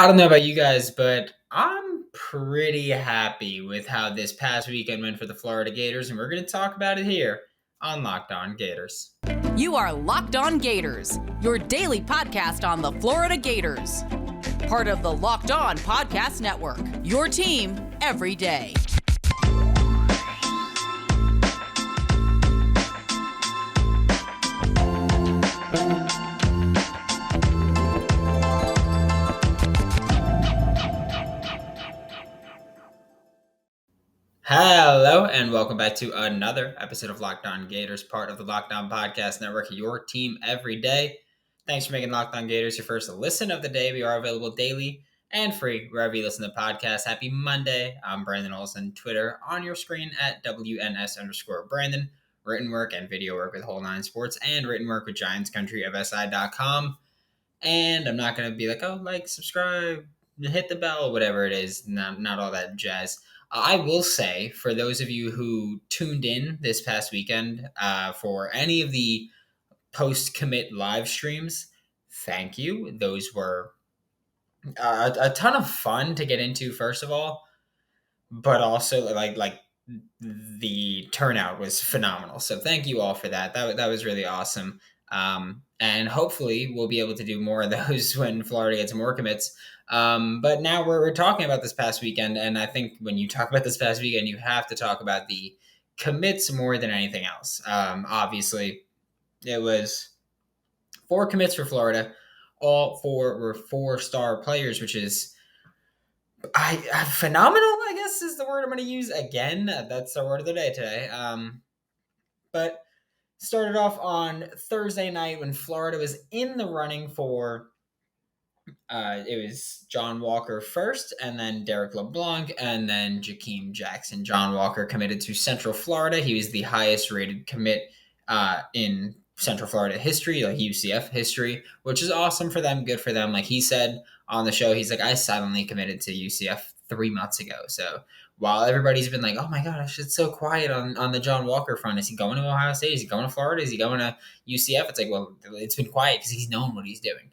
I don't know about you guys, but I'm pretty happy with how this past weekend went for the Florida Gators, and we're going to talk about it here on Locked On Gators. You are Locked On Gators, your daily podcast on the Florida Gators. Part of the Locked On Podcast Network, your team every day. Hello, and welcome back to another episode of Locked On Gators, part of the Locked On Podcast Network, your team every day. Thanks for making Locked On Gators your first listen of the day. We are available daily and free wherever you listen to podcasts. Happy Monday. I'm Brandon Olson. Twitter on your screen at WNS_Brandon. Written work and video work with Whole Nine Sports and written work with GiantsCountryofSI.com. And I'm not going to be like, subscribe, hit the bell, whatever it is. Not all that jazz. I will say, for those of you who tuned in this past weekend for any of the post-commit live streams, thank you. Those were a ton of fun to get into, first of all, but also like the turnout was phenomenal. So thank you all for that. That was really awesome. And hopefully we'll be able to do more of those when Florida gets more commits. But now we're talking about this past weekend, and I think when you talk about this past weekend, you have to talk about the commits more than anything else. Obviously, it was 4 commits for Florida. All 4 were 4-star players, which is phenomenal, I guess, is the word I'm going to use again. That's our word of the day today. But started off on Thursday night when Florida was in the running for it was John Walker first, and then Derek LeBlanc, and then Jakeem Jackson. John Walker committed to Central Florida. He was the highest rated commit in Central Florida history, like UCF history, which is awesome for them. Good for them. Like he said on the show, he's like, I suddenly committed to UCF 3 months ago. So while everybody's been like, oh my gosh, it's so quiet on the John Walker front. Is he going to Ohio State? Is he going to Florida? Is he going to UCF? It's like, well, it's been quiet because he's known what he's doing.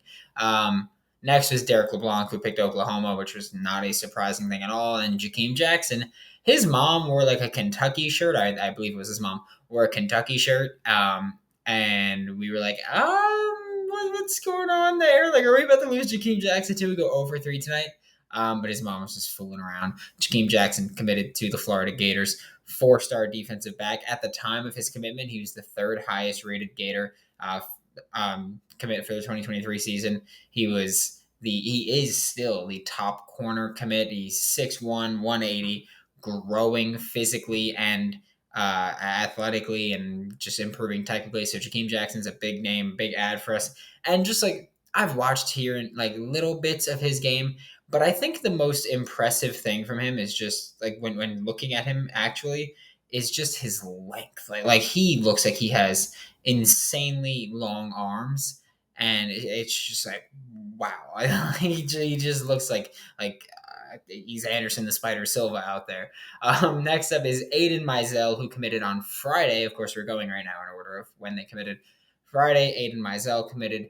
Next was Derek LeBlanc, who picked Oklahoma, which was not a surprising thing at all. And Jakeem Jackson, his mom wore like a Kentucky shirt. I believe it was his mom, wore a Kentucky shirt. And we were like, what's going on there? Like, are we about to lose Jakeem Jackson too? We go over 3 tonight. But his mom was just fooling around. Jakeem Jackson committed to the Florida Gators, 4-star defensive back. At the time of his commitment, he was the 3rd highest rated Gator commit for the 2023 season. He is still the top corner commit. He's 6'1", 180, growing physically and athletically and just improving technically. So Jakeem Jackson's a big name, big ad for us. And just like I've watched here in like little bits of his game, but I think the most impressive thing from him is just like when looking at him actually is just his length. Like he looks like he has insanely long arms, and it's just like wow. he just looks like he's Anderson the Spider Silva out there. Next up is Aidan Mizell, who committed on Friday. Of course, we're going right now in order of when they committed. Friday, Aidan Mizell committed.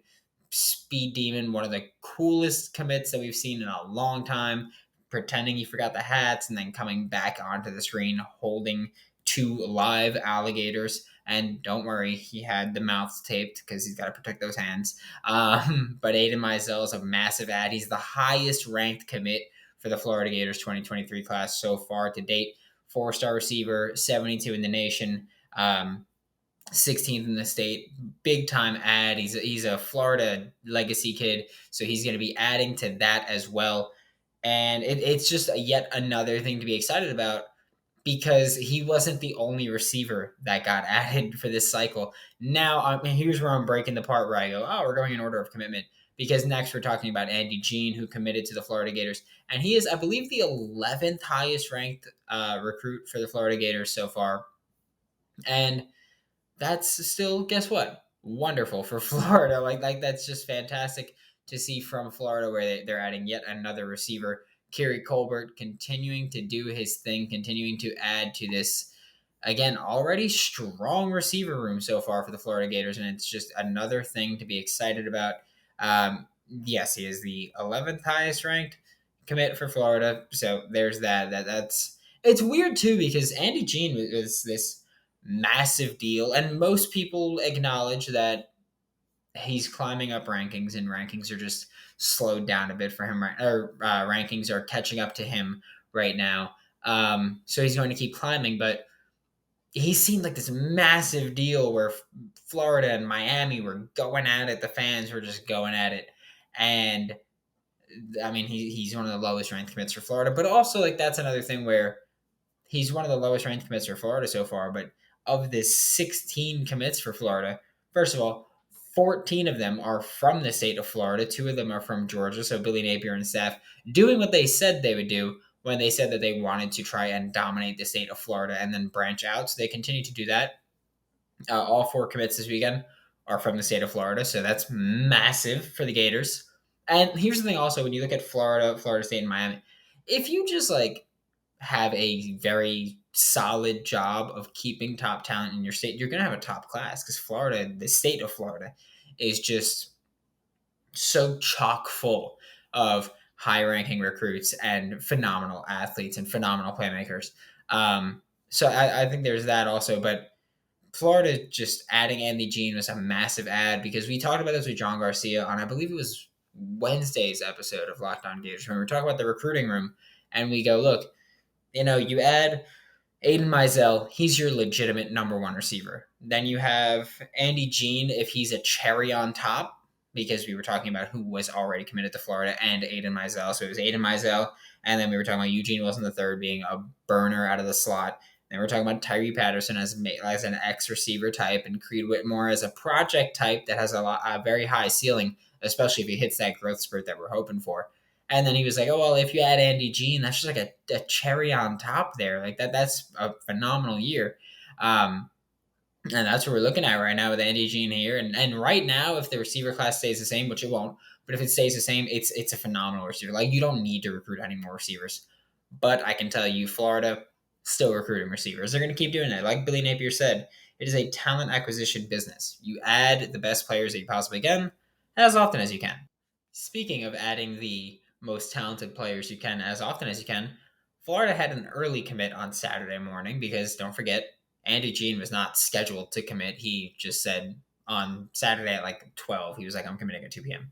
Speed Demon, one of the coolest commits that we've seen in a long time, pretending he forgot the hats and then coming back onto the screen holding 2 live alligators. And don't worry, he had the mouths taped because he's got to protect those hands. But Aidan Mizell is a massive ad. He's the highest ranked commit for the Florida Gators 2023 class so far to date. 4-star receiver, 72 in the nation. 16th in the state, big time ad. He's a Florida legacy kid, so he's going to be adding to that as well. And it's just yet another thing to be excited about because he wasn't the only receiver that got added for this cycle. Now, here's where I'm breaking the part where I go, we're going in order of commitment. Because next we're talking about Andy Jean, who committed to the Florida Gators. And he is, I believe, the 11th highest ranked recruit for the Florida Gators so far. And that's still, guess what? Wonderful for Florida. Like that's just fantastic to see from Florida, where they're adding yet another receiver. Kerry Colbert continuing to do his thing, continuing to add to this, again, already strong receiver room so far for the Florida Gators, and it's just another thing to be excited about. yes, he is the 11th highest ranked commit for Florida. So there's that. That's it's weird too because Andy Jean was this massive deal, and most people acknowledge that he's climbing up rankings, and rankings are just slowed down a bit for him, right? Or rankings are catching up to him right now. So he's going to keep climbing, but he seemed like this massive deal where Florida and Miami were going at it. The fans were just going at it, and I mean, he's one of the lowest ranked commits for Florida, but also like that's another thing where he's one of the lowest ranked commits for Florida so far. But of the 16 commits for Florida, first of all, 14 of them are from the state of Florida. 2 of them are from Georgia. So Billy Napier and staff doing what they said they would do when they said that they wanted to try and dominate the state of Florida and then branch out. So they continue to do that. All 4 commits this weekend are from the state of Florida. So that's massive for the Gators. And here's the thing also, when you look at Florida, Florida State, and Miami, if you just like have a very solid job of keeping top talent in your state, you're going to have a top class because Florida, the state of Florida, is just so chock full of high ranking recruits and phenomenal athletes and phenomenal playmakers. So I think there's that also. But Florida just adding Andy Jean was a massive add because we talked about this with John Garcia on, I believe it was Wednesday's episode of Locked On Gators. When we were talking about the recruiting room, and we go, look, you add Aiden Mizell, he's your legitimate number 1 receiver. Then you have Andy Jean if he's a cherry on top, because we were talking about who was already committed to Florida and Aidan Mizell. So it was Aiden Mizell, and then we were talking about Eugene Wilson III being a burner out of the slot. Then we're talking about Tyree Patterson as an X receiver type, and Creed Whitmore as a project type that has a very high ceiling, especially if he hits that growth spurt that we're hoping for. And then he was like, "Oh well, if you add Andy Jean, that's just like a cherry on top there. Like that's a phenomenal year." And that's what we're looking at right now with Andy Jean here. And right now, if the receiver class stays the same, which it won't, but if it stays the same, it's a phenomenal receiver. Like you don't need to recruit any more receivers. But I can tell you, Florida still recruiting receivers. They're going to keep doing that. Like Billy Napier said, it is a talent acquisition business. You add the best players that you possibly can as often as you can. Speaking of adding the most talented players you can as often as you can, Florida had an early commit on Saturday morning because don't forget, Andy Jean was not scheduled to commit. He just said on Saturday at like 12, he was like, I'm committing at 2 p.m.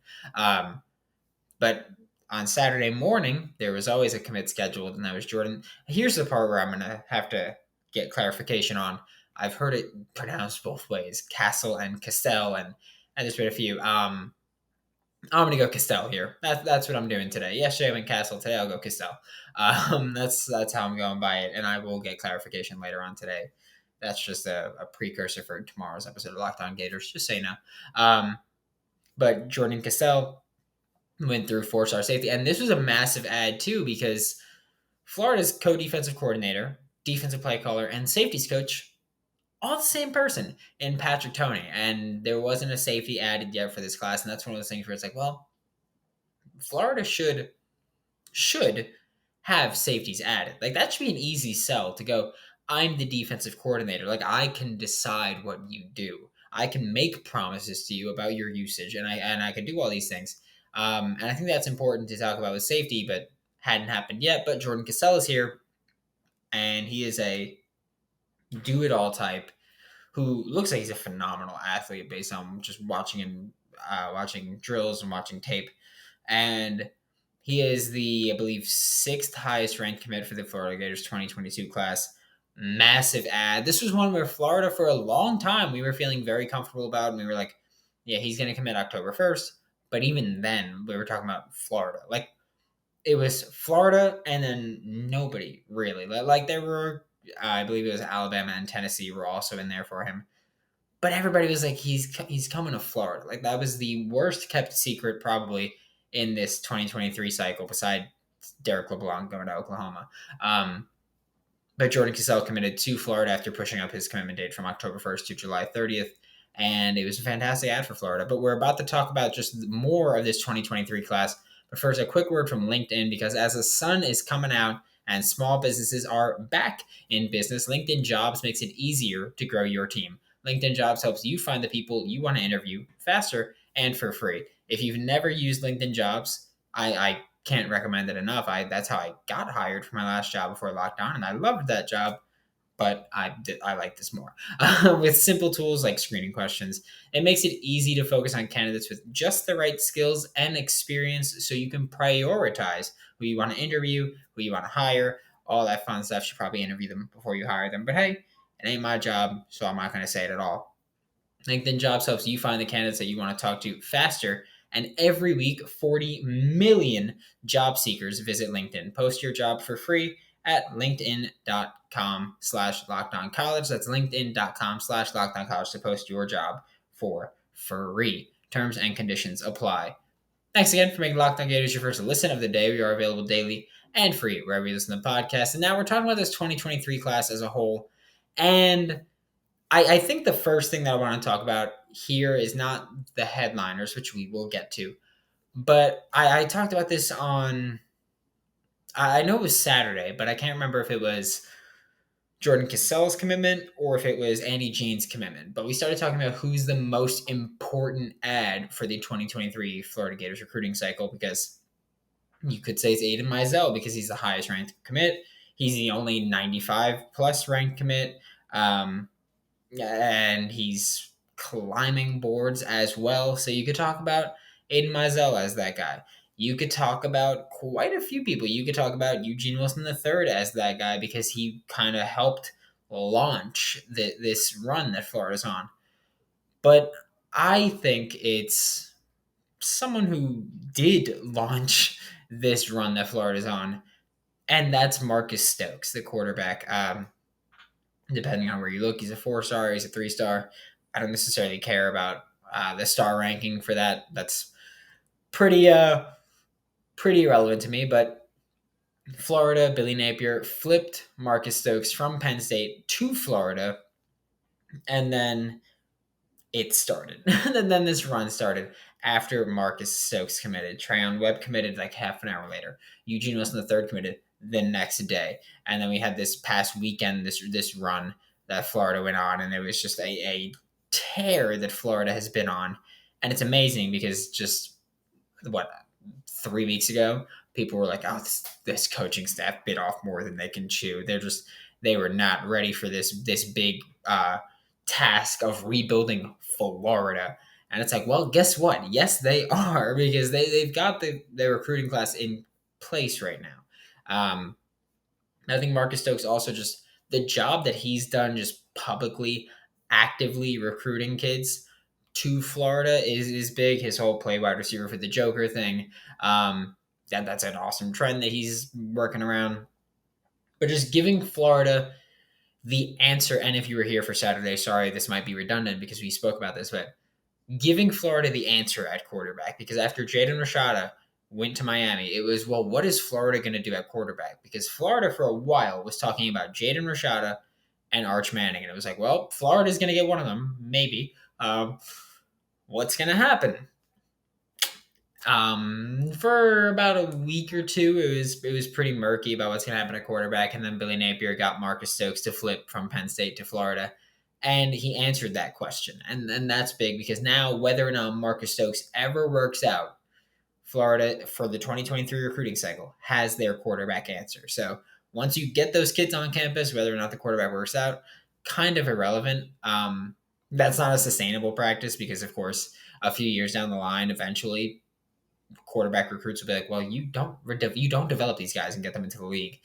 But on Saturday morning, there was always a commit scheduled, and that was Jordan. Here's the part where I'm going to have to get clarification on. I've heard it pronounced both ways, Castell and Castell, and there's been a few. I'm going to go Castell here. That's what I'm doing today. Yesterday I went Castell. Today I'll go Castell. That's how I'm going by it, and I will get clarification later on today. That's just a precursor for tomorrow's episode of Locked On Gators, just so you know. But Jordan Castell went through 4-star safety, and this was a massive add too because Florida's co-defensive coordinator, defensive play caller, and safeties coach all the same person in Patrick Toney, and there wasn't a safety added yet for this class, and that's one of those things where it's like, well, Florida should have safeties added. Like that should be an easy sell to go, I'm the defensive coordinator. Like I can decide what you do. I can make promises to you about your usage, and I can do all these things. And I think that's important to talk about with safety, but hadn't happened yet. But Jordan Castell is here, and he is a do-it-all type who looks like he's a phenomenal athlete based on just watching drills and watching tape. And he is the, I believe, 6th highest ranked commit for the Florida Gators 2022 class. Massive ad. This was one where Florida, for a long time, we were feeling very comfortable about, and we were like, yeah, he's going to commit October 1st. But even then, we were talking about Florida. Like, it was Florida and then nobody, really. Like, there were, I believe it was Alabama and Tennessee were also in there for him. But everybody was like, he's coming to Florida. Like, that was the worst kept secret probably in this 2023 cycle, beside Derek LeBlanc going to Oklahoma. But Jordan Castell committed to Florida after pushing up his commitment date from October 1st to July 30th. And it was a fantastic ad for Florida. But we're about to talk about just more of this 2023 class. But first, a quick word from LinkedIn, because as the sun is coming out and small businesses are back in business, LinkedIn Jobs makes it easier to grow your team. LinkedIn Jobs helps you find the people you want to interview faster and for free. If you've never used LinkedIn Jobs, I can't recommend it enough. That's how I got hired for my last job before lockdown, and I loved that job. But I like this more. With simple tools like screening questions, it makes it easy to focus on candidates with just the right skills and experience, so you can prioritize who you want to interview, who you want to hire, all that fun stuff. You should probably interview them before you hire them. But hey, it ain't my job, so I'm not going to say it at all. LinkedIn Jobs helps you find the candidates that you want to talk to faster. And every week, 40 million job seekers visit LinkedIn. Post your job for free at linkedin.com/lockedoncollege. That's linkedin.com/lockedoncollege to post your job for free. Terms and conditions apply. Thanks again for making Locked On Gators your first listen of the day. We are available daily and free wherever you listen to podcasts. And now we're talking about this 2023 class as a whole. And I think the first thing that I want to talk about here is not the headliners, which we will get to, but I talked about this on, I know it was Saturday, but I can't remember if it was Jordan Castell's commitment or if it was Andy Jean's commitment. But we started talking about who's the most important ad for the 2023 Florida Gators recruiting cycle, because you could say it's Aidan Mizell because he's the highest ranked commit. He's the only 95 plus ranked commit. And he's climbing boards as well. So you could talk about Aiden Mizell as that guy. You could talk about quite a few people. You could talk about Eugene Wilson III as that guy because he kind of helped launch this run that Florida's on. But I think it's someone who did launch this run that Florida's on, and that's Marcus Stokes, the quarterback. Depending on where you look, he's a 4-star, he's a 3-star. I don't necessarily care about the star ranking for that. That's pretty irrelevant to me. But Florida, Billy Napier flipped Marcus Stokes from Penn State to Florida, and then it started. And then this run started after Marcus Stokes committed. Trayon Webb committed like half an hour later. Eugene Wilson III committed the next day. And then we had this past weekend, this run that Florida went on, and it was just a tear that Florida has been on. And it's amazing because just, 3 weeks ago, people were like, oh, this coaching staff bit off more than they can chew. They were not ready for this big task of rebuilding Florida. And it's like, well, guess what? Yes, they are, because they've got their recruiting class in place right now. I think Marcus Stokes also, just the job that he's done just publicly, actively recruiting kids to Florida is big. His whole play wide receiver for the Joker thing. That's an awesome trend that he's working around. But just giving Florida the answer, and if you were here for Saturday, sorry, this might be redundant because we spoke about this, but giving Florida the answer at quarterback, because after Jaden Rashada went to Miami, it was, well, what is Florida going to do at quarterback? Because Florida for a while was talking about Jaden Rashada and Arch Manning, and it was like, well, Florida's going to get one of them, maybe. What's going to happen? For about a week or two, it was pretty murky about what's going to happen at quarterback, and then Billy Napier got Marcus Stokes to flip from Penn State to Florida, and he answered that question, and that's big because now whether or not Marcus Stokes ever works out, Florida for the 2023 recruiting cycle has their quarterback answer. So once you get those kids on campus, whether or not the quarterback works out, kind of irrelevant. That's not a sustainable practice because, of course, a few years down the line, eventually quarterback recruits will be like, well, you don't develop these guys and get them into the league,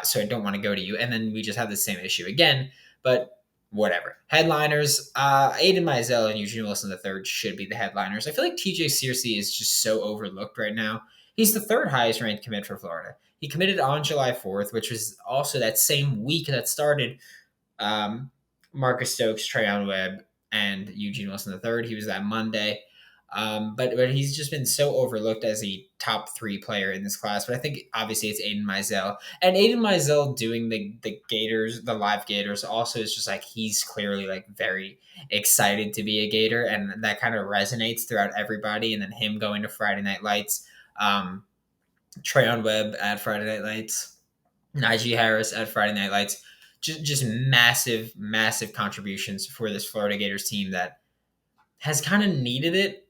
so I don't want to go to you. And then we just have the same issue again. But whatever. Headliners, Aiden Mizell and Eugene Wilson III should be the headliners. I feel like TJ Searcy is just so overlooked right now. He's the third highest ranked commit for Florida. He committed on July 4th, which was also that same week that started Marcus Stokes, Trayon Webb, and Eugene Wilson III. He was that Monday. But he's just been so overlooked as a top 3 player in this class. But I think obviously it's Aidan Mizell. And Aidan Mizell doing the Gators, the live Gators, also is just like, he's clearly like very excited to be a Gator. And that kind of resonates throughout everybody. And then him going to Friday Night Lights, Trayon Webb at Friday Night Lights, Najee Harris at Friday Night Lights. Just massive, massive contributions for this Florida Gators team that has kind of needed it.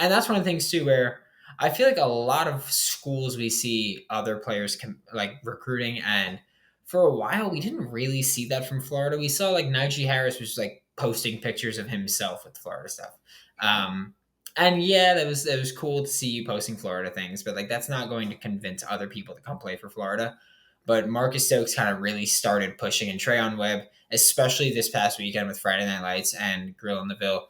And that's one of the things too, where I feel like a lot of schools we see other players like recruiting, and for a while we didn't really see that from Florida. We saw like Najee Harris was like posting pictures of himself with Florida stuff. Um, and yeah, that was cool to see you posting Florida things, but like that's not going to convince other people to come play for Florida. But Marcus Stokes kind of really started pushing, and Trayon Webb, especially this past weekend with Friday Night Lights and Grill in the Ville,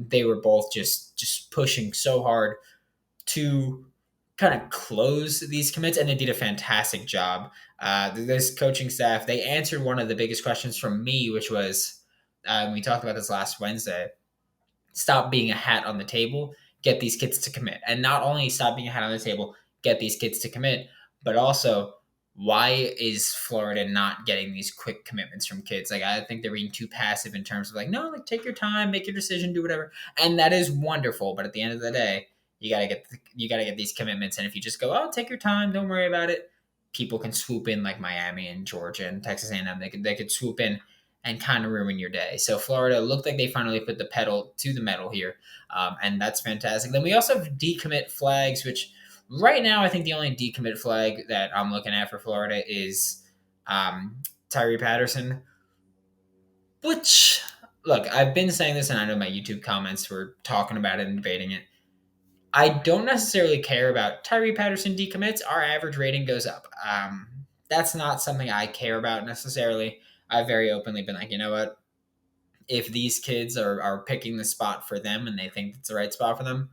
they were both just pushing so hard to kind of close these commits, and they did a fantastic job. This coaching staff, they answered one of the biggest questions from me, which was, we talked about this last Wednesday, stop being a hat on the table, get these kids to commit. And not only stop being a hat on the table, get these kids to commit, but also why is Florida not getting these quick commitments from kids? Like, I think they're being too passive in terms of like, no, like take your time, make your decision, do whatever. And that is wonderful. But at the end of the day, you gotta get these commitments. And if you just go, oh, take your time, don't worry about it, people can swoop in like Miami and Georgia and Texas A&M. They could swoop in and kind of ruin your day. So Florida looked like they finally put the pedal to the metal here, and that's fantastic. Then we also have decommit flags, which right now I think the only decommit flag that I'm looking at for Florida is Tyree Patterson, which, look, I've been saying this, and I know my YouTube comments were talking about it and debating it. I don't necessarily care about Tyree Patterson decommits. Our average rating goes up. That's not something I care about necessarily. I've very openly been like, you know what? If these kids are picking the spot for them and they think it's the right spot for them,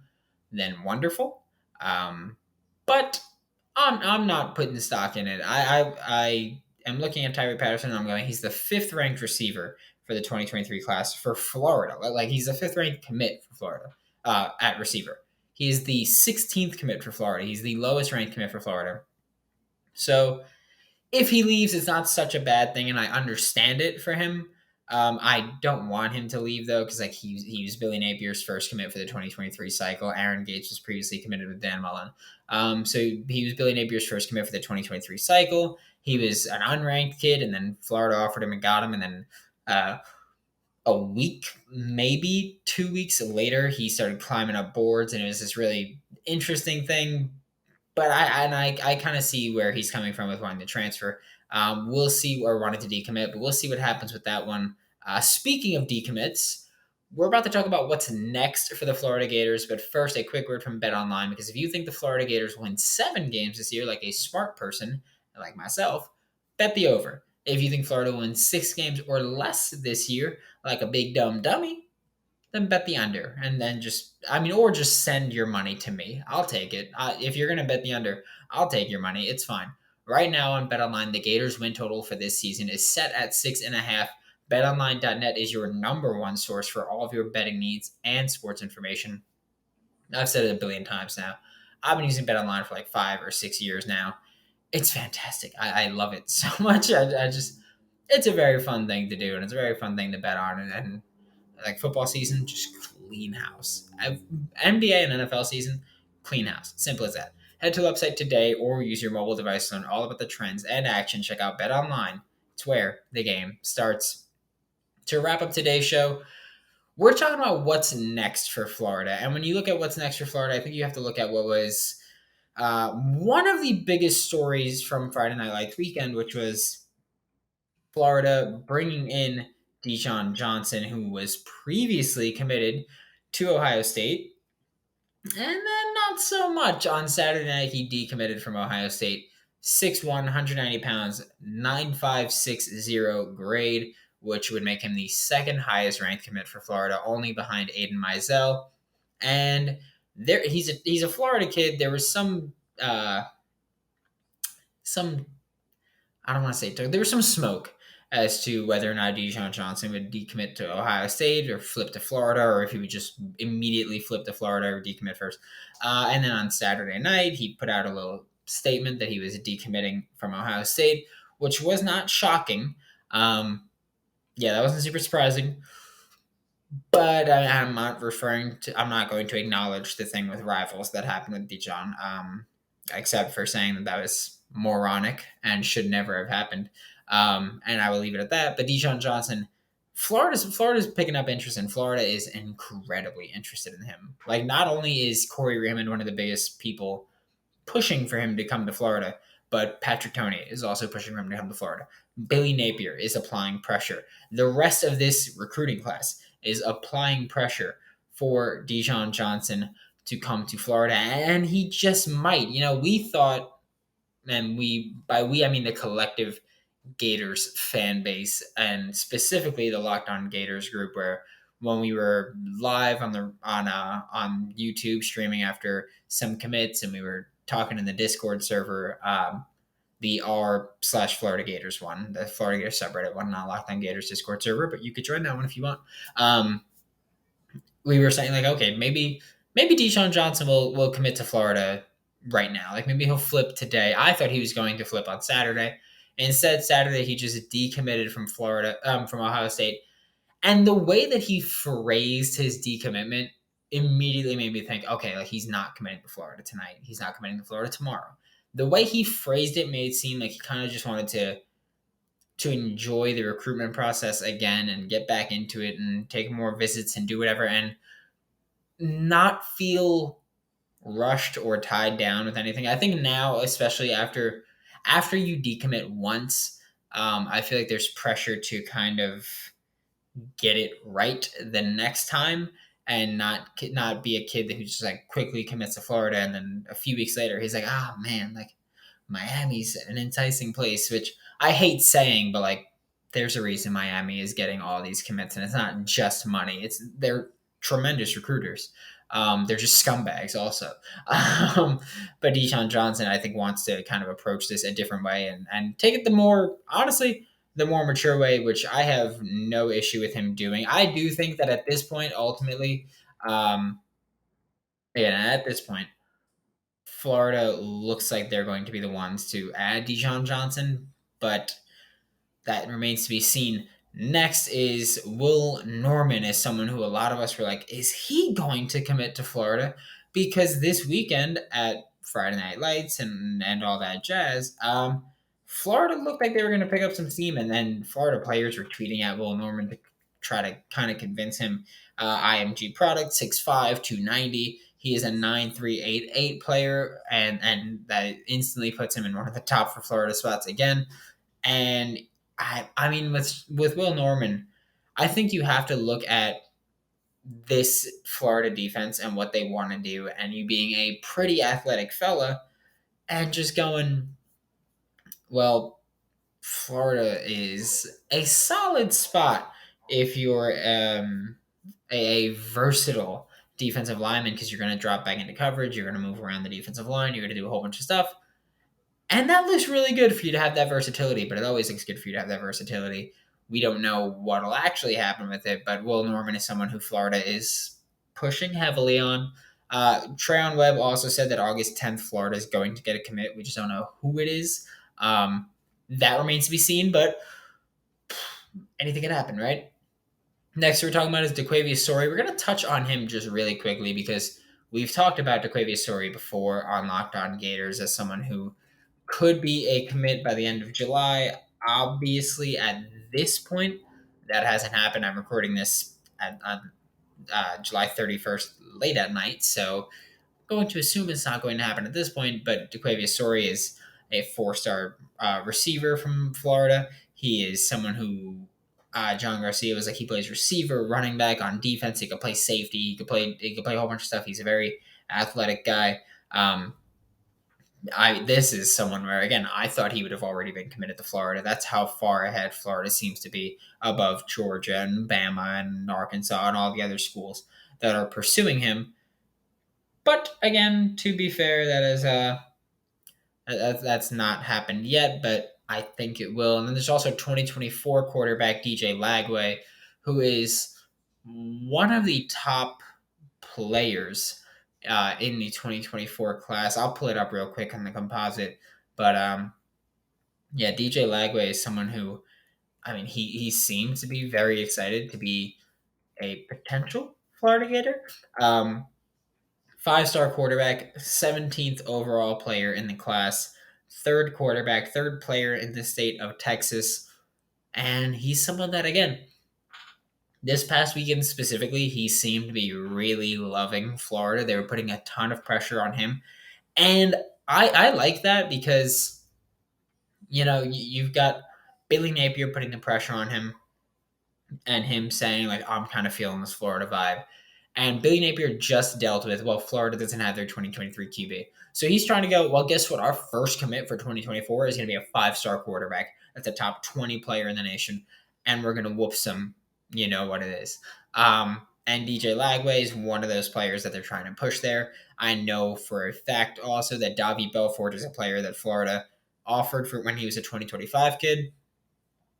then wonderful. But I'm not putting stock in it. I am looking at Tyree Patterson and I'm going, he's the fifth ranked receiver for the 2023 class for Florida. Like he's the fifth ranked commit for Florida at receiver. He is the 16th commit for Florida. He's the lowest ranked commit for Florida. So if he leaves, it's not such a bad thing, and I understand it for him. I don't want him to leave though, because like he was Billy Napier's first commit for the 2023 cycle. Aaron Gates was previously committed with Dan Mullen, so he was Billy Napier's first commit for the 2023 cycle. He was an unranked kid, and then Florida offered him and got him, and then a week, maybe 2 weeks later, he started climbing up boards, and it was this really interesting thing. But I kind of see where he's coming from with wanting to transfer. We'll see, or wanted to decommit, but we'll see what happens with that one. Speaking of decommits, we're about to talk about what's next for the Florida Gators. But first, a quick word from BetOnline, because if you think the Florida Gators win 7 games this year, like a smart person like myself, bet the over. If you think Florida wins 6 games or less this year, like a big dumb dummy, then bet the under, and then or just send your money to me. I'll take it. If you're going to bet the under, I'll take your money. It's fine. Right now on BetOnline, the Gators win total for this season is set at 6.5. BetOnline.net is your number one source for all of your betting needs and sports information. I've said it a billion times now. I've been using BetOnline for like 5 or 6 years now. It's fantastic. I love it so much. It's a very fun thing to do, and it's a very fun thing to bet on, and like football season, just clean house. NBA and NFL season, clean house. Simple as that. Head to the website today or use your mobile device to learn all about the trends and action. Check out BetOnline. It's where the game starts. To wrap up today's show, we're talking about what's next for Florida. And when you look at what's next for Florida, I think you have to look at what was one of the biggest stories from Friday Night Lights weekend, which was Florida bringing in Dijon Johnson, who was previously committed to Ohio State. And then not so much. On Saturday night, he decommitted from Ohio State. 6'1", 190 pounds, 9.560 grade, which would make him the second highest ranked commit for Florida, only behind Aidan Mizell. And he's a Florida kid. There was some I don't want to say there was some smoke as to whether or not Dijon Johnson would decommit to Ohio State or flip to Florida, or if he would just immediately flip to Florida or decommit first. And then on Saturday night, he put out a little statement that he was decommitting from Ohio State, which was not shocking. That wasn't super surprising. But I'm not going to acknowledge the thing with rivals that happened with Dijon, except for saying that was moronic and should never have happened. And I will leave it at that. But Dijon Johnson Florida's picking up interest, and Florida is incredibly interested in him. Like, not only is Corey Raymond one of the biggest people pushing for him to come to Florida, but Patrick Toney is also pushing for him to come to Florida. Billy Napier is applying pressure. The rest of this recruiting class is applying pressure for Dijon Johnson to come to Florida, and he just might. We thought, and by we I mean the collective Gators fan base, and specifically the Locked On Gators group, where when we were live on YouTube streaming after some commits, and we were talking in the Discord server, the r/Florida Gators one, the Florida Gators subreddit one, not Locked On Gators Discord server, but you could join that one if you want. We were saying, like, okay, maybe Dijon Johnson will commit to Florida right now. Like, maybe he'll flip today. I thought he was going to flip on Saturday. Instead, Saturday he just decommitted from from Ohio State. And the way that he phrased his decommitment immediately made me think, okay, like, he's not committing to Florida tonight. He's not committing to Florida tomorrow. The way he phrased it made it seem like he kind of just wanted to enjoy the recruitment process again and get back into it and take more visits and do whatever, and not feel rushed or tied down with anything. I think now, especially after you decommit once, I feel like there's pressure to kind of get it right the next time, and not be a kid who just like quickly commits to Florida and then a few weeks later he's like, ah, man, like, Miami's an enticing place, which I hate saying, but like, there's a reason Miami is getting all these commits, and it's not just money. They're tremendous recruiters. They're just scumbags also. But Dijon Johnson, I think, wants to kind of approach this a different way, and take it the more mature way, which I have no issue with him doing. I do think that at this point, ultimately, at this point, Florida looks like they're going to be the ones to add Dijon Johnson, but that remains to be seen. Next is Will Norman, is someone who a lot of us were like, is he going to commit to Florida? Because this weekend at Friday Night Lights and all that jazz, Florida looked like they were going to pick up some steam, and then Florida players were tweeting at Will Norman to try to kind of convince him. IMG product, 6'5", 290. He is a 9.388 player, and that instantly puts him in one of the top for Florida spots again. And I mean, with Will Norman, I think you have to look at this Florida defense and what they want to do, and you being a pretty athletic fella, and just going, well, Florida is a solid spot if you're a versatile defensive lineman, because you're going to drop back into coverage, you're going to move around the defensive line, you're going to do a whole bunch of stuff. And that looks really good for you to have that versatility, but it always looks good for you to have that versatility. We don't know what will actually happen with it, but Will Norman is someone who Florida is pushing heavily on. Trayon Webb also said that August 10th, Florida is going to get a commit. We just don't know who it is. That remains to be seen, but anything can happen, right? Next, we're talking about is DeQuavius Sorey. We're going to touch on him just really quickly because we've talked about DeQuavius Sorey before on Locked On Gators as someone who could be a commit by the end of July. Obviously, at this point, that hasn't happened. I'm recording this on July 31st late at night, so I'm going to assume it's not going to happen at this point, but DeQuavius Sorey is a four-star receiver from Florida. He is someone who John Garcia was like, he plays receiver, running back, on defense. He could play safety. He could play a whole bunch of stuff. He's a very athletic guy. This is someone where, again, I thought he would have already been committed to Florida. That's how far ahead Florida seems to be above Georgia and Bama and Arkansas and all the other schools that are pursuing him. But again, to be fair, that's not happened yet, but I think it will. And then there's also 2024 quarterback DJ Lagway, who is one of the top players in the 2024 class. I'll pull it up real quick on the composite, but DJ Lagway is someone who, I mean, he seems to be very excited to be a potential Florida Gator. 5-star quarterback, 17th overall player in the class, third quarterback, third player in the state of Texas, and he's someone that, again, This past weekend specifically, he seemed to be really loving Florida. They were putting a ton of pressure on him. And I like that because, you've got Billy Napier putting the pressure on him and him saying, like, I'm kind of feeling this Florida vibe. And Billy Napier just dealt with, well, Florida doesn't have their 2023 QB. So he's trying to go, well, guess what? Our first commit for 2024 is going to be a 5-star quarterback. That's a top 20 player in the nation. And we're going to whoop some, you know what it is. And DJ Lagway is one of those players that they're trying to push there. I know for a fact also that Davi Belfort is a player that Florida offered for when he was a 2025 kid.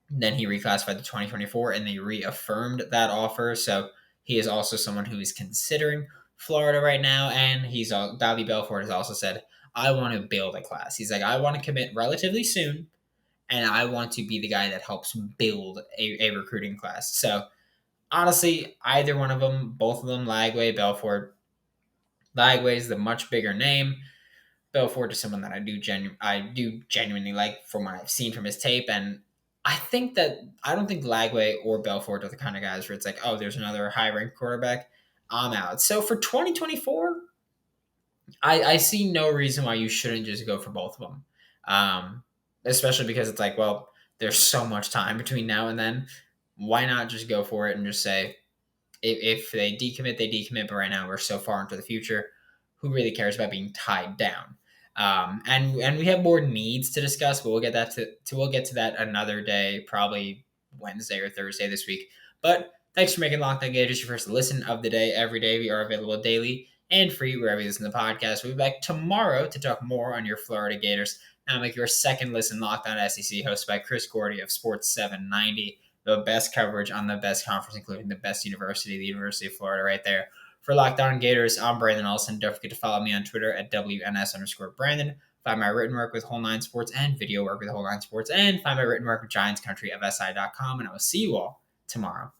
Then he reclassified to 2024 and they reaffirmed that offer. So he is also someone who is considering Florida right now. And Davi Belfort has also said, I want to build a class. He's like, I want to commit relatively soon and I want to be the guy that helps build a recruiting class. So honestly, either one of them, both of them, Lagway, Belfort. Lagway is the much bigger name. Belfort is someone that I do genuinely like from what I've seen from his tape, and I don't think Lagway or Belfort are the kind of guys where it's like, oh, there's another high ranked quarterback, I'm out. So for 2024, I see no reason why you shouldn't just go for both of them, especially because it's like, well, there's so much time between now and then. Why not just go for it and just say, if they decommit, they decommit. But right now, we're so far into the future. Who really cares about being tied down? And we have more needs to discuss, but we'll get we'll get to that another day, probably Wednesday or Thursday this week. But thanks for making Locked On Gators your first listen of the day. Every day we are available daily and free wherever you listen to the podcast. We'll be back tomorrow to talk more on your Florida Gators. Now make your second listen Locked On SEC, hosted by Chris Gordy of Sports 790. The best coverage on the best conference, including the best university, the University of Florida, right there. For Locked On Gators, I'm Brandon Olson. Don't forget to follow me on Twitter at WNS_Brandon. Find my written work with Whole Nine Sports and video work with Whole Nine Sports. And find my written work with GiantsCountryFSI.com. And I will see you all tomorrow.